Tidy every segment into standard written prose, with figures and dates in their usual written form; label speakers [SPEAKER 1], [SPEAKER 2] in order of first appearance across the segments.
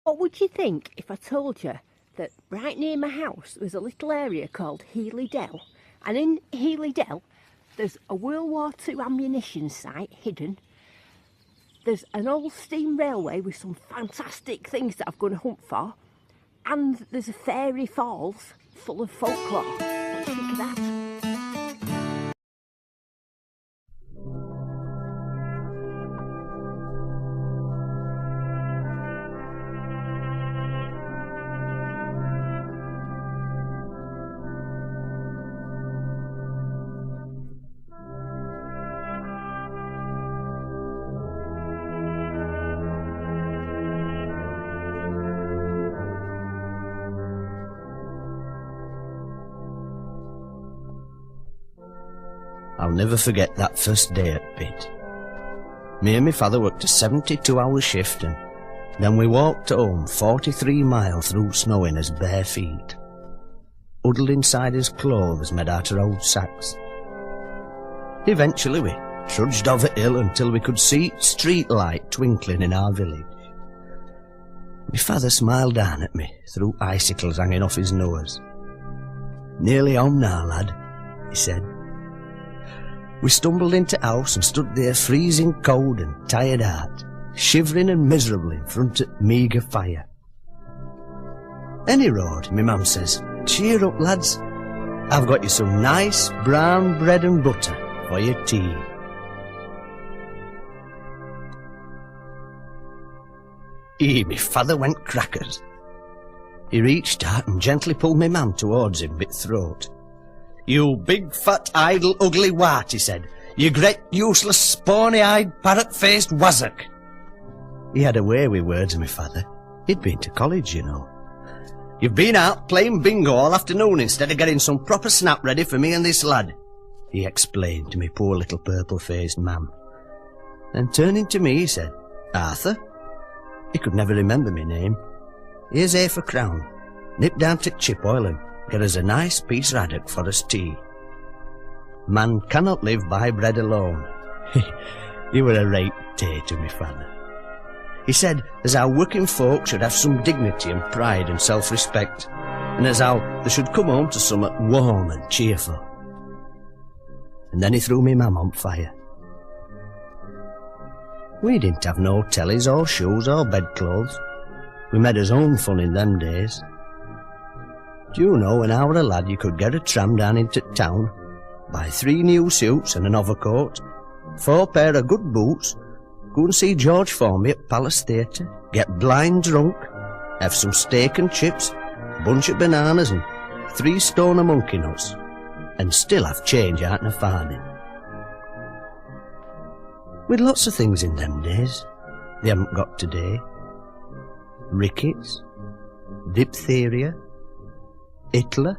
[SPEAKER 1] What would you think if I told you that right near my house there's a little area called Healey Dell, and in Healey Dell there's a World War II ammunition site hidden. There's an old steam railway with some fantastic things that I've gone to hunt for, and there's a fairy falls full of folklore. What do you think of that?
[SPEAKER 2] I'll never forget that first day at Pitt. Me and my father worked a 72-hour shift, and then we walked home 43 miles through snow in his bare feet, huddled inside his clothes made out of old sacks. Eventually we trudged over hill until we could see street light twinkling in our village. My father smiled down at me through icicles hanging off his nose. "Nearly home now, lad," he said. We stumbled into house and stood there freezing cold and tired out, shivering and miserable in front of meagre fire. "Any road," my mum says. "Cheer up, lads. I've got you some nice brown bread and butter for your tea." Me father went crackers. He reached out and gently pulled my mum towards him by the throat. "You big, fat, idle, ugly wart," he said. "You great, useless, spawny-eyed, parrot-faced wazzock." He had a way with words, my father. He'd been to college, you know. "You've been out playing bingo all afternoon instead of getting some proper snap ready for me and this lad," he explained to me poor little purple-faced mam. Then turning to me, he said, "Arthur." He could never remember my name. "Here's half a crown. Nip down to Chipoil and get us a nice piece of haddock for us tea. Man cannot live by bread alone." He were a right day to me father. He said as our working folk should have some dignity and pride and self-respect, and as how they should come home to somewhat warm and cheerful. And then he threw me mum on fire. We didn't have no tellies or shoes or bedclothes. We made us own fun in them days. Do you know, when I were a lad, you could get a tram down into town, buy 3 new suits and an overcoat, 4 pair of good boots, go and see George Formby at Palace Theatre, get blind drunk, have some steak and chips, a bunch of bananas and 3 stone of monkey nuts, and still have change out in a farthing. We'd lots of things in them days they haven't got today. Rickets, diphtheria, Hitler,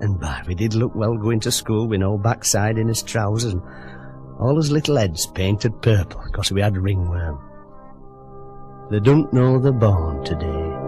[SPEAKER 2] and by we did look well going to school with no backside in his trousers and all his little heads painted purple because we had ringworm. They don't know they're born today.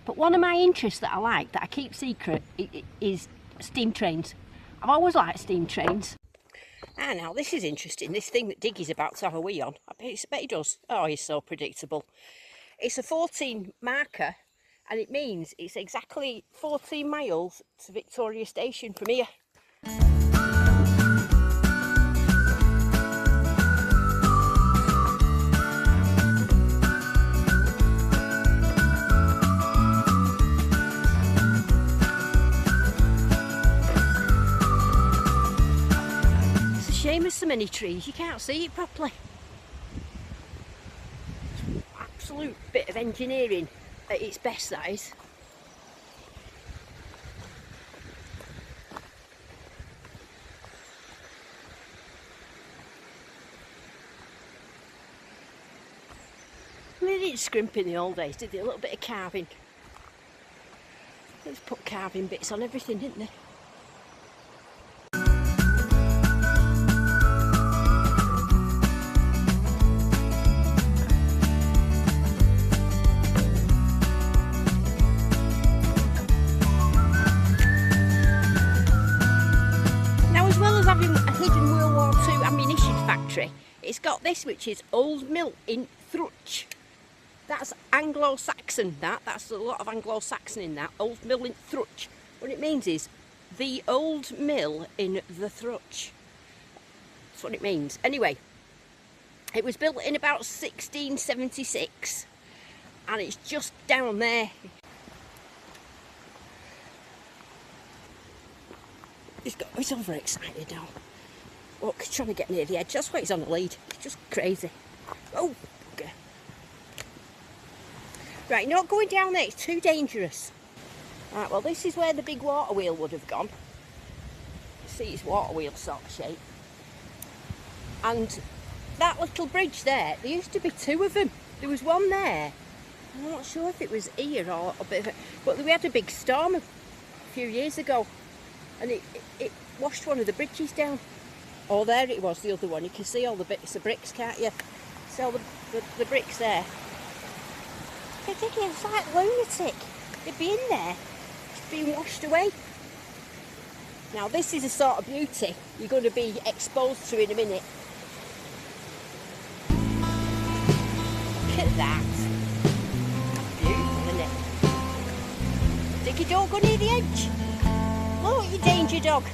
[SPEAKER 1] But one of my interests that I like, that I keep secret, is steam trains. I've always liked steam trains. Ah, now this is interesting, this thing that Diggy's about to have a wee on. I bet he does. Oh, he's so predictable. It's a 14 marker, and it means it's exactly 14 miles to Victoria Station from here. Shame there's so many trees, you can't see it properly. Absolute bit of engineering at its best, that is. They didn't scrimp in the old days, did they? A little bit of carving. They just put carving bits on everything, didn't they? It's got this, which is Old Mill in Thruch. That's Anglo-Saxon, that's a lot of Anglo-Saxon in that. Old Mill in Thruch. What it means is the old mill in the Thruch. That's what it means. Anyway, it was built in about 1676 and it's just down there. He's overexcited now. Look, he's trying to get near the edge. That's why he's on the lead. It's just crazy. Oh, okay. Right, not going down there. It's too dangerous. Right, well, this is where the big water wheel would have gone. See, it's water wheel sort of shape. And that little bridge there, there used to be two of them. There was one there. I'm not sure if it was here or a bit of it. But we had a big storm a few years ago. And it washed one of the bridges down. Oh, there it was, the other one. You can see all the bits of bricks, can't you? See all the bricks there. They're thinking it's like lunatic. They'd be in there, just being washed away. Now, this is a sort of beauty you're going to be exposed to in a minute. Look at that. Beautiful, isn't it? Diggy dog go near the edge. Look, you danger dog.